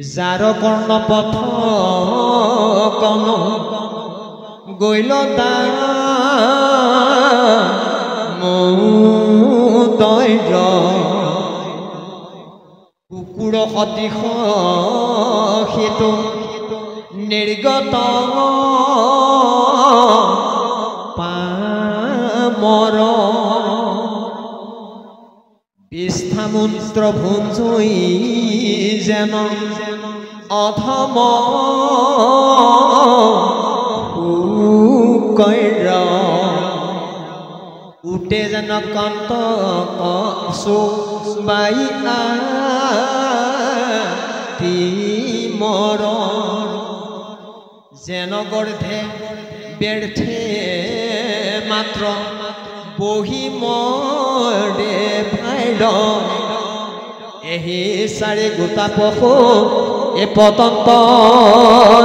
যাৰ কৰ্ণ পথ কন গৈল মোদৈৰ কুকুৰ অতিশ সেইটো নিৰ্গত পামৰ বিষ্ঠামন্ত্ৰ ভুঞ্জই যেন অধম কৈৰ উঠে যেন কন্ত চুবাই তিমৰ যেন গৰ্ধে ব্যৰ্থে মাত্ৰ বহি মৰে ভাইৰ এহি চাৰি গোটা পশু এ পতন্তৰ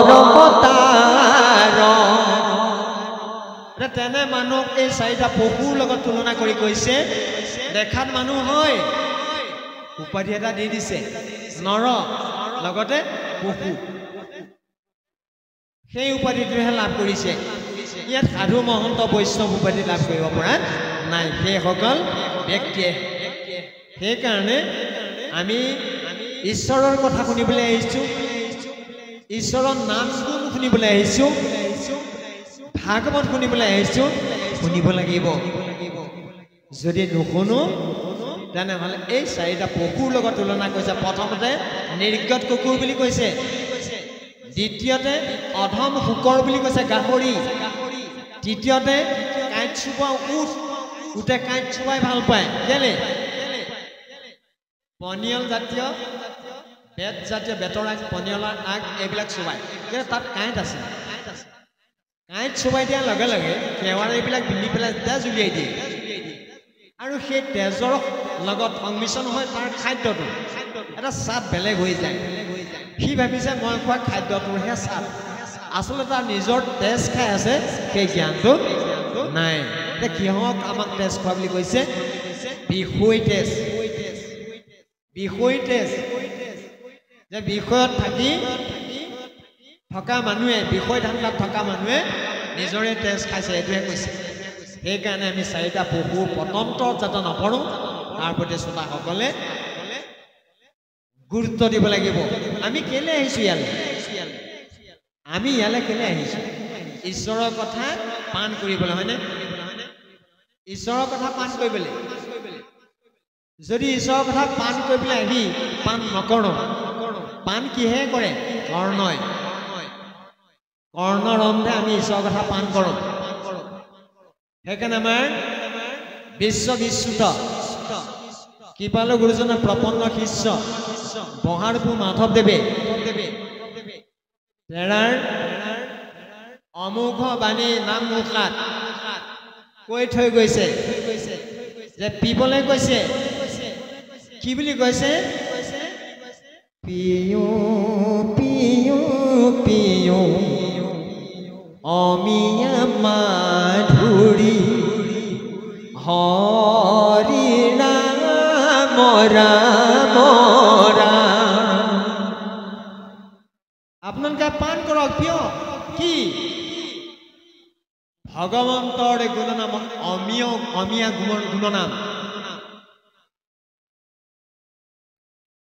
তেনে মানুহক এই চাৰিটা পশুৰ লগত তুলনা কৰি কৈছে দেখাত মানুহ হয় উপাধি এটা দি দিছে নৰ লগতে পশু সেই উপাধিটোহে লাভ কৰিছে ইয়াত সাধু মহন্ত বৈষ্ণৱ উপাধি লাভ কৰিব পৰা নাই সেইসকল ব্যক্তিয়ে সেইকাৰণে আমি ঈশ্বৰৰ কথা শুনিবলৈ আহিছোঁ ঈশ্বৰৰ নাম গুণ শুনিবলৈ আহিছোঁ ভাগৱত শুনিবলৈ আহিছোঁ শুনিব লাগিব যদি নুশুনো তেনেহ'লে এই চাৰিটা পশুৰ লগত তুলনা কৰিছে প্ৰথমতে নিৰ্গত কুকুৰ বুলি কৈছে দ্বিতীয়তে অধম শুকৰ বুলি কৈছে গাহৰি তৃতীয়তে কাঁইট চুবোৱা উঠ উঠে কাঁইট চুবাই ভাল পায় কেলে পনিয়ল জাতীয় বেত জাতীয় বেতৰ আগ পনিয়লৰ আগ এইবিলাক চুবাই তাত কাঁইট আছে কাঁইট চুবাই দিয়াৰ লগে লগে কেৱাৰ এইবিলাক পিন্ধি পেলাই তেজ উলিয়াই দিয়ে আৰু সেই তেজৰ লগত সংমিশ্ৰণ হয় তাৰ খাদ্যটো এটা স্বাদ বেলেগ হৈ যায় সি ভাবিছে মই খোৱা খাদ্যটোৰহে স্বাদ আচলতে তাৰ নিজৰ তেজ খাই আছে সেই জ্ঞানটো নাই কিহক আমাক তেজ খোৱা বুলি কৈছে বিষয় তেজ বিষয় তেজ যে বিষয়ত থাকি থকা মানুহে বিষয় ধান্দাত থকা মানুহে নিজৰে তেজ খাইছে এইটোহে কৈছে সেইকাৰণে আমি চাৰিটা পশু পতন্ত্ৰত যাতে নপৰোঁ তাৰ প্ৰতি শ্ৰোতাসকলে গুৰুত্ব দিব লাগিব আমি কেলে আহিছোঁ ইয়ালৈ আমি ইয়ালৈ কেলে আহিছোঁ ঈশ্বৰৰ কথা পান কৰিবলৈ হয়নে ঈশ্বৰৰ কথা পান কৰিবলৈ যদি ঈশ্বৰৰ কথা পান কৰিবলৈ আহি পান নকৰোঁ পান কিহে কৰে কৰ্ণই কৰ্ণৰন্ধে আমি ঈশ্বৰৰ কথা পান কৰোঁ সেইকাৰণে আমাৰ বিশ্ববিশ্ৰুত কৃপালু গুৰুজনৰ প্ৰপন্ন শিষ্য বহাৰপুৰ মাধৱদেৱে তেৰাৰ অমোঘ বাণী নাম মুখাত কৈ থৈ গৈছে যে পিবলৈ কৈছে কি বুলি কৈছে পিয়ো পিয়ো পিয়ো অমিয়া মাধুৰী হৰি নাম ৰাম ৰাম আপোনালোকে পান কৰক কিয় কি ভগৱন্তৰ গুণনাম অমিয়া গুণনাম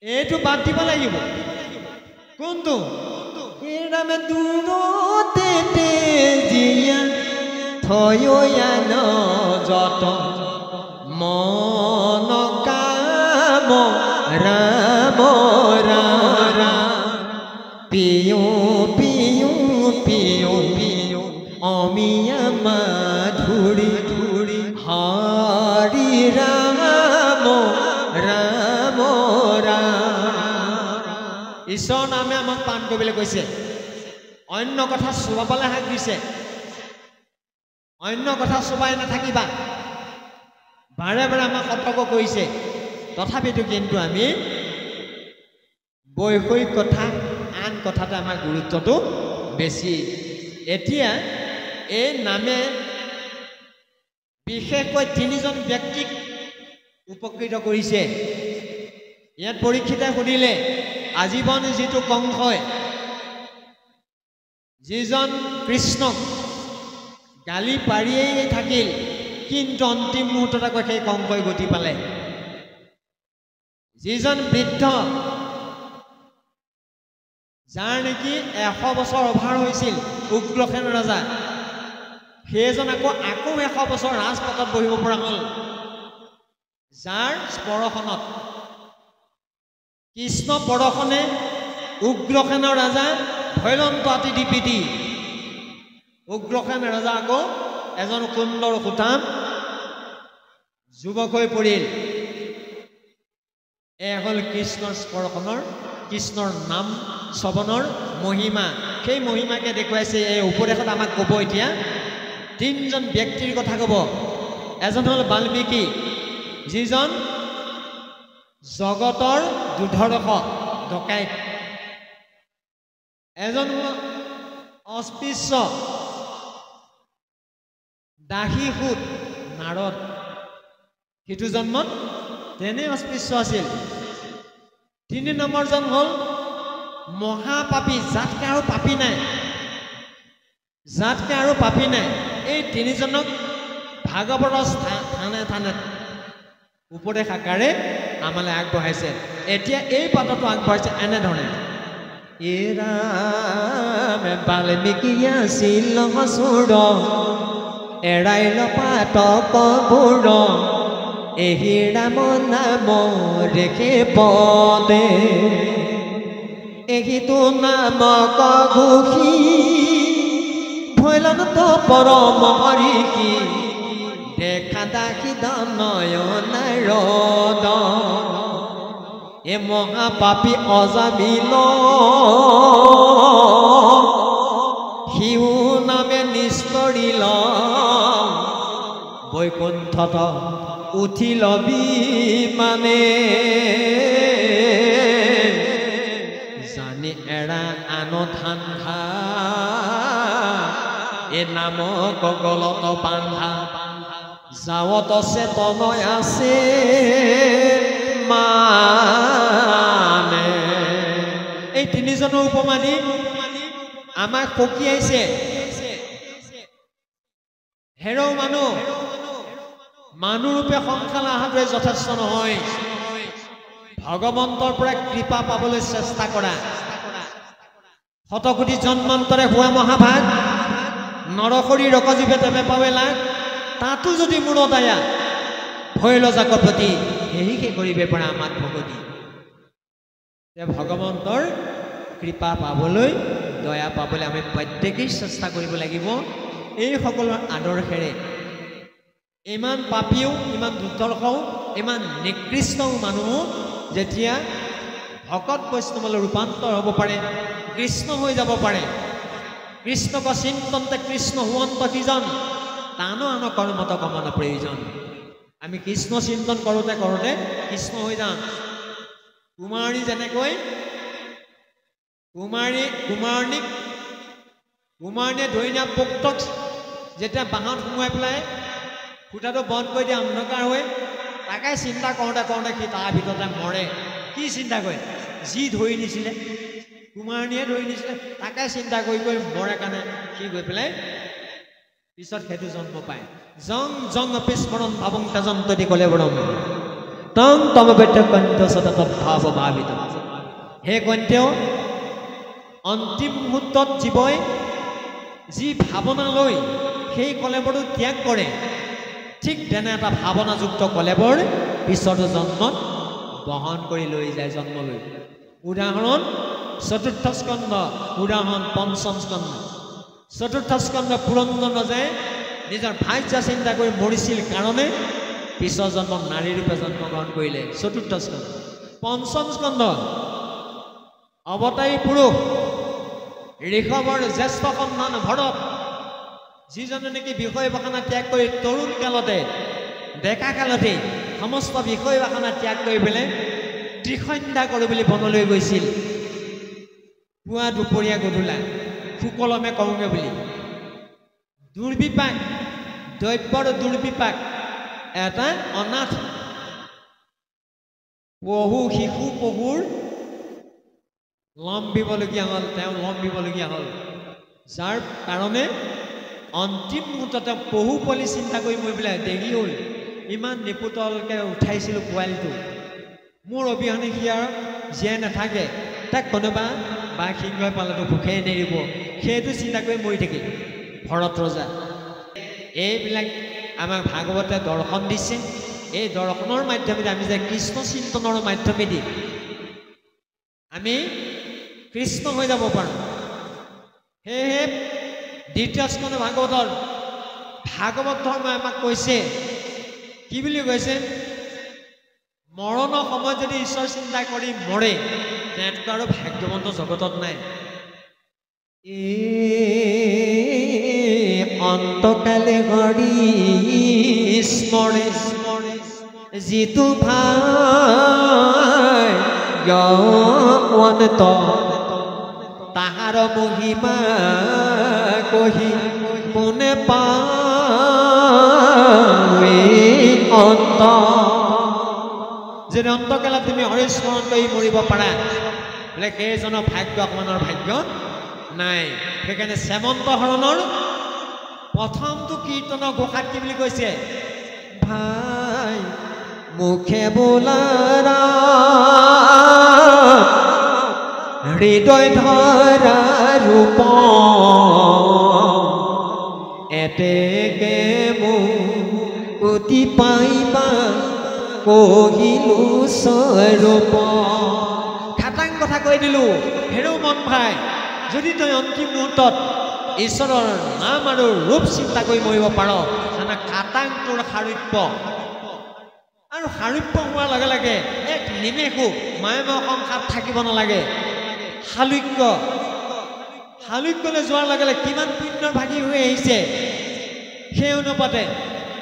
এইটো বাদ দিব লাগিব কোনটো ৰামে দূৰতে জীয়া থৈয়ান যত মন কাম ৰাম ৰাম পিয়ো পিয়ো পিয়ো পিয়ো অমিয়া মাধুৰী ধুৰী হৰি ৰাম ৰাম ৰাম ঈশ্বৰৰ নামে আমাক পান কৰিবলৈ কৈছে অন্য কথা চুবাবলৈ হাক দিছে অন্য কথা চুবাই নাথাকিবা বাৰে বাৰে আমাক সতৰ্ক কৰিছে তথাপিতো কিন্তু আমি বৈষয়িক কথা আন কথাতে আমাৰ গুৰুত্বটো বেছি এতিয়া এই নামে বিশেষকৈ তিনিজন ব্যক্তিক উপকৃত কৰিছে ইয়াত পৰীক্ষিতে সুধিলে আজীৱন যিটো কংসই যিজন কৃষ্ণক গালি পাৰিয়েই থাকিল কিন্তু অন্তিম মুহূৰ্তত আকৌ সেই কংসই গতি পালে যিজন বৃদ্ধ যাৰ নেকি 100 বছৰ অভাৰ হৈছিল উগ্ৰসেন ৰজা সেইজন আকৌ 100 বছৰ ৰাজপথত বহিব পৰা হ'ল যাৰ স্পৰ্শনত কৃষ্ণ পৰশনে উগ্ৰসেনৰ ৰাজা ভৈৰন্ত আতি দিপিতি উগ্ৰসেন ৰজা আকৌ এজন সুন্দৰ সুঠাম যুৱক হৈ পৰিল হ'ল কৃষ্ণৰ স্পৰ্শনৰ কৃষ্ণৰ নাম শ্ৰৱণৰ মহিমা সেই মহিমাকে দেখুৱাইছে এই উপদেশত আমাক ক'ব এতিয়া তিনিজন ব্যক্তিৰ কথা ক'ব এজন হ'ল বাল্মীকি যিজন জগতৰ দুৰ্ধৰ্ষ ডকাইত এজন অস্পৃশ্য দাসীসূত নাৰদ সিটো জন্মত তেনে অস্পৃশ্য আছিল 3 নম্বৰজন হ'ল মহাপাপী যাতকে আৰু পাপী নাই যাতকে আৰু পাপী নাই এই তিনিজনক ভাগৱতৰ থানে থানে উপদেশ আকাৰে আমালৈ আগবঢ়াইছে এতিয়া এই পাঠটো আগবঢ়াইছে এনেধৰণে এৰাম বাল্মীকি আছিল হসুৰ এৰাইল পাতক বুঢ় এহি ৰাম নাম ৰেখে পদে এহিটো নামক ঘোষী ভৈলন্ত পৰম হৰিকি দেখা দাসী নয়ন ৰদ এ মহাপাপী অজামিল সিও নামে নিস্তৰিল বৈকুণ্ঠত উঠিল বিমানে জানি এৰা আন ধান্ধা এ নামক গলত বান্ধা যাৱত চেতনয় আছে মানে এই তিনিজনৰ উপমা দি আমাক সকীয়াইছে হেৰৌ মানুহ ৰূপে সংসাৰ অহাটোৱে যথেষ্ট নহয় ভগৱন্তৰ পৰা কৃপা পাবলৈ চেষ্টা কৰা শতকোটি জন্মান্তৰে হোৱা মহাভাগ নৰসৰী ৰকজীৱে তেমে পাৱে লাগ তাতো যদি মূৰদায়া ভৈল জাকৰ প্ৰতি সেয়ে কৰিবে পৰা আমাক ভগতি ভগৱন্তৰ কৃপা পাবলৈ দয়া পাবলৈ আমি প্ৰত্যেকেই চেষ্টা কৰিব লাগিব এই সকলৰ আদৰ্শেৰে ইমান পাপীও ইমান দুৰ্ধৰ্ষও ইমান নিকৃষ্টও মানুহ যেতিয়া ভকত বৈষ্ণৱলৈ ৰূপান্তৰ হ'ব পাৰে কৃষ্ণ হৈ যাব পাৰে কৃষ্ণক চিন্তন্তে কৃষ্ণ হুৱন্ত কিজন তানো আন কৰ্মত গমন প্ৰয়োজন আমি কৃষ্ণ চিন্তন কৰোঁতে কৰোঁতে কৃষ্ণ হৈ যাম কুমাৰী যেনেকৈ কুমাৰণীয়ে ধৰি নিয়া পোকটোক যেতিয়া বাঁহত সোমোৱাই পেলাই ফুটাটো বন্ধ কৰি দিয়ে অন্ধকাৰ হৈ তাকে চিন্তা কৰোঁতে কৰোঁতে সি তাৰ ভিতৰতে মৰে কি চিন্তা কৰে যি ধৰি নিছিলে কুমাৰণীয়ে ধৰি নিছিলে তাকে চিন্তা কৰি কৰি মৰে কাৰণে সি গৈ পেলাই পিছত সেইটো জন্ম পায় জং জং অপিস্মৰণ ভাবং তেজন তদি কলে বৰম তং তম বেট কণ্ঠ সতত ভাৱ ভাবিত হে কণ্ঠেও অন্তিম মুহূৰ্তত জীৱই যি ভাৱনা লৈ সেই কলেবৰটো ত্যাগ কৰে ঠিক তেনে এটা ভাৱনাযুক্ত কলেবৰ পিছতো জন্মত বহন কৰি লৈ যায় জন্ম লৈ উদাহৰণ চতুৰ্থ স্কন্ধ উদাহৰণ পঞ্চম স্কন্ধ চতুৰ্থ স্কন্ধ পুৰন্দৰ যে নিজৰ ভাগ্য চিন্তা কৰি মৰিছিল কাৰণে পিছৰ জন্ম নাৰী ৰূপে জন্মগ্ৰহণ কৰিলে চতুৰ্থ স্কন্ধ পঞ্চম স্কন্ধ অৱতাৰী পুৰুষ ঋষভৰ জ্যেষ্ঠ সন্তান ভৰত যিজনে নেকি বিষয় বাসনা ত্যাগ কৰি তৰুণ কালতে ডেকা কালতে সমস্ত বিষয় বাসনা ত্যাগ কৰি পেলাই ত্ৰিসন্ধ্যা কৰোঁ বুলি বনলৈ গৈছিল পুৱা দুপৰীয়া গধূলা সুকলমে কওঁগে বুলি দুৰ্বিপাক দ্ৰব্যৰ দুৰ্বিপাক এটা অনাথ পহু শিশু পহুৰ লম্বিবলগীয়া হ'ল তেওঁ লম্বিবলগীয়া হ'ল যাৰ কাৰণে অন্তিম মুহূৰ্ততে পহু পোৱালি চিন্তা কৰি মই বোলে দেৰি হ'ল ইমান নিপুতলকৈ উঠাইছিলোঁ পোৱালিটো মোৰ অবিহনে সি আৰু জীয়াই নাথাকে তাক কোনোবা বা সিংহই পালেতো ভোকেই নেৰিব সেইটো চিন্তা কৰি মৰি থাকিল ভৰত ৰজা এইবিলাক আমাক ভাগৱতে দৰ্শন দিছে এই দৰ্শনৰ মাধ্যমেদি আমি যে কৃষ্ণ চিন্তনৰ মাধ্যমেদি আমি কৃষ্ণ হৈ যাব পাৰোঁ সেয়েহে দ্বিতীয় স্কন্ধ ভাগৱতৰ ভাগৱত ধৰ্মই আমাক কৈছে কি বুলি কৈছে মৰণৰ সময়ত যদি ঈশ্বৰ চিন্তা কৰি মৰে তেহেঁতক আৰু ভাগ্যৱন্ত জগতত নাই অন্তকালে হৰি স্মৰে যিটো ভাগ্যৱন্ত তাহাৰ মহিমা কহি কোনে পাৱে অন্ত যদি অন্তকালত তুমি হৰিস্মৰণ কৰি মৰিব পাৰা বোলে সেইজনৰ ভাগ্য অকমানৰ ভাগ্য নাই সেইকাৰণে শ্যামন্ত হৰণৰ প্ৰথমটো কীৰ্তনৰ ঘোষাত কি বুলি কৈছে ভাই মুখে বোলাৰা হৃদয় ধৰা ৰূপ এতেকে মুক্তি পাইবা কহিলো স্বৰূপ খাটাং কথা কৈ দিলো হেৰৌ মন ভাই যদি তই অন্তিম মুহূৰ্তত ঈশ্বৰৰ নাম আৰু ৰূপ চিন্তা কৰি মৰিব পাৰ তেনে খাটাং তোৰ সাৰূপ্য আৰু সাৰূপ্য হোৱাৰ লগে লগে এক নিমেষো মায়াময় সংসাৰত থাকিব নালাগে শালুক্যলৈ যোৱাৰ লগে লগে কিমান পুণ্যৰ ভাগী হৈ আহিছে সেই অনুপাতে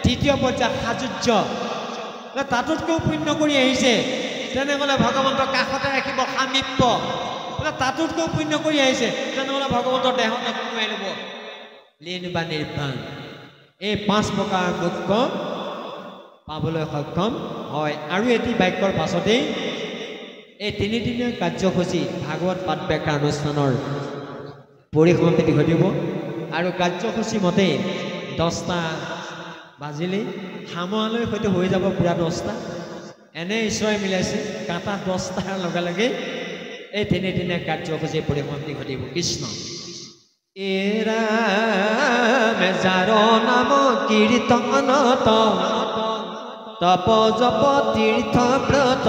তৃতীয় পৰ্যায়ত সাজুৰ্য তাতোতকৈও পুণ্য কৰি আহিছে তেনেহ'লে ভগৱন্তৰ কাষতে ৰাখিব সামীপ্য বোলে তাতোতকৈও পুণ্য কৰি আহিছে তেনেহ'লে ভগৱন্তৰ দেহত সোমাই ল'ব লীন বা নিৰ্বাণ এই 5 প্ৰকাৰ মুখ্য পাবলৈ সক্ষম হয় আৰু এটি বাক্যৰ পাছতেই এই 3 দিনীয়া কাৰ্যসূচী ভাগৱত পাঠ ব্যাখ্যা অনুষ্ঠানৰ পৰিসমাপ্তি ঘটিব আৰু কাৰ্যসূচী মতে 10টা বাজিলেই সামৰালৈ হয়তো হৈ যাব পুৰা 10টা এনে ঈশ্বৰে মিলাইছে কাটা 10টাৰ লগে লগে এই 3 দিনীয়া কাৰ্যসূচীৰ পৰিসমাপ্তি ঘটিব কৃষ্ণ এৰা যাৰ নাম কীৰ্তনত তপ জপ তীৰ্থ ব্ৰত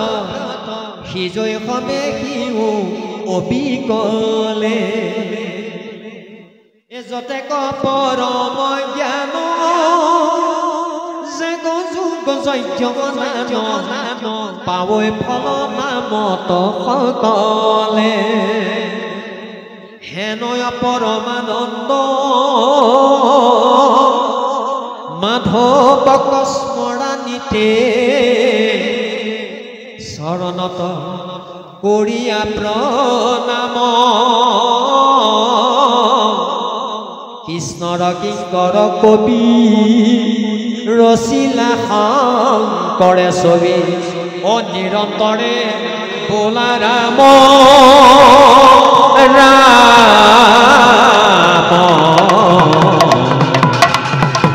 সিজয় সবে সিও অবিকলে এ যতে পৰম জ্ঞান যে যুগ যজ্ঞ নাম পাৱৈ ফল নামত সকলে হেনয় পৰমানন্দ মাধৱক স্মৰণিতে চৰণত কৰিয়া প্ৰণাম কৃষ্ণৰ কিংকৰ কবি ৰচিলা শংকৰে ছবি অ নিৰন্তৰে বোলা ৰাম ৰাম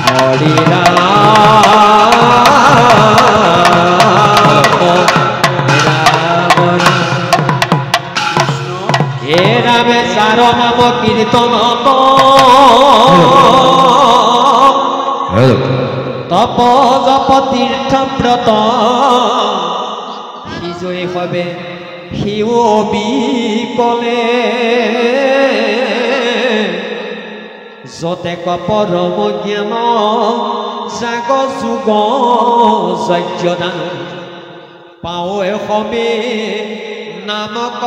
হৰি ৰাম হে ৰামে যাৰ নাম কীৰ্তনত তপ জপ তীৰ্থ ব্ৰত সিজয় হবে সিও অবিকলে যতে পৰম জ্ঞান জাগ যুগ যজ্ঞ দান পাৱৈ সবে নামক